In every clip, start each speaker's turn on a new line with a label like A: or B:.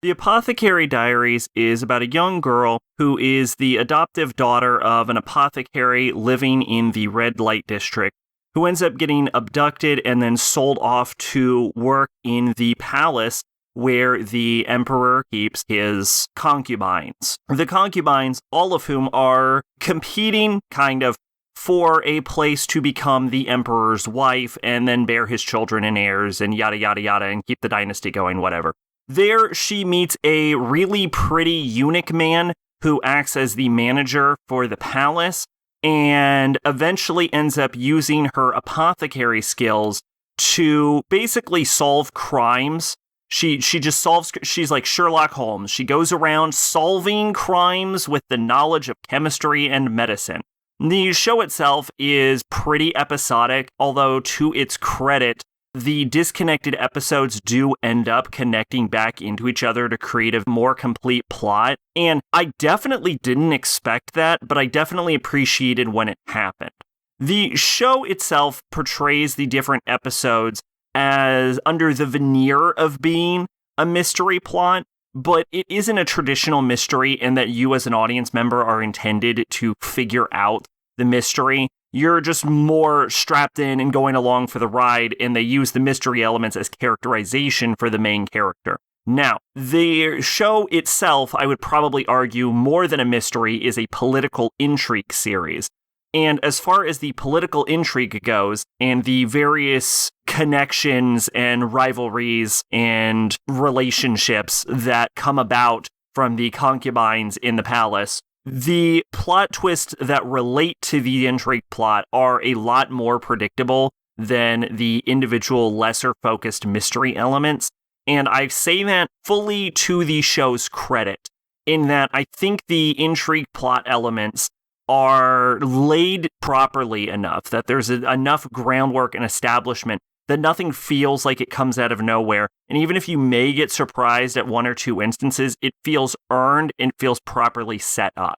A: The Apothecary Diaries is about a young girl who is the adoptive daughter of an apothecary living in the red light district, who ends up getting abducted and then sold off to work in the palace where the emperor keeps his concubines. The concubines, all of whom are competing kind of for a place to become the emperor's wife and then bear his children and heirs and yada yada yada and keep the dynasty going, whatever. There, she meets a really pretty eunuch man who acts as the manager for the palace and eventually ends up using her apothecary skills to basically solve crimes. She just solves, she's like Sherlock Holmes. She goes around solving crimes with the knowledge of chemistry and medicine. The show itself is pretty episodic, although to its credit, the disconnected episodes do end up connecting back into each other to create a more complete plot. And I definitely didn't expect that, but I definitely appreciated when it happened. The show itself portrays the different episodes as under the veneer of being a mystery plot, but it isn't a traditional mystery in that you as an audience member are intended to figure out the mystery. You're just more strapped in and going along for the ride, and they use the mystery elements as characterization for the main character. Now, the show itself, I would probably argue, more than a mystery, is a political intrigue series. And as far as the political intrigue goes, and the various connections and rivalries and relationships that come about from the concubines in the palace, the plot twists that relate to the intrigue plot are a lot more predictable than the individual lesser-focused mystery elements, and I say that fully to the show's credit, in that I think the intrigue plot elements are laid properly enough, that there's enough groundwork and establishment that nothing feels like it comes out of nowhere. And even if you may get surprised at one or two instances, it feels earned and feels properly set up.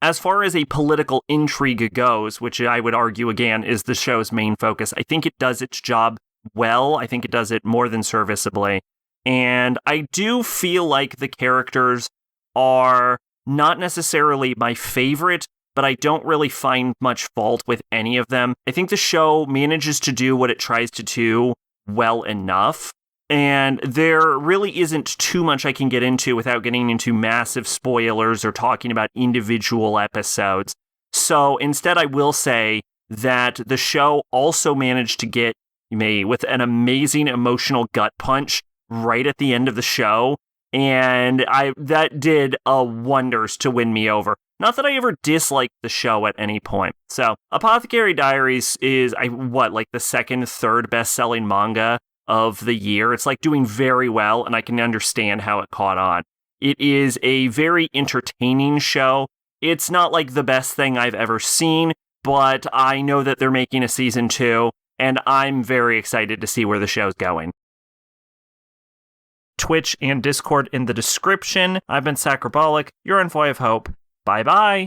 A: As far as a political intrigue goes, which I would argue again is the show's main focus, I think it does its job well. I think it does it more than serviceably. And I do feel like the characters are not necessarily my favorite, but I don't really find much fault with any of them. I think the show manages to do what it tries to do well enough, and there really isn't too much I can get into without getting into massive spoilers or talking about individual episodes. So instead, I will say that the show also managed to get me with an amazing emotional gut punch right at the end of the show, and that did wonders to win me over. Not that I ever disliked the show at any point. So, Apothecary Diaries is, like the second, third best-selling manga of the year. It's like doing very well, and I can understand how it caught on. It is a very entertaining show. It's not like the best thing I've ever seen, but I know that they're making a season 2, and I'm very excited to see where the show's going. Twitch and Discord in the description. I've been Sacrobolic, your envoy of hope. Bye-bye.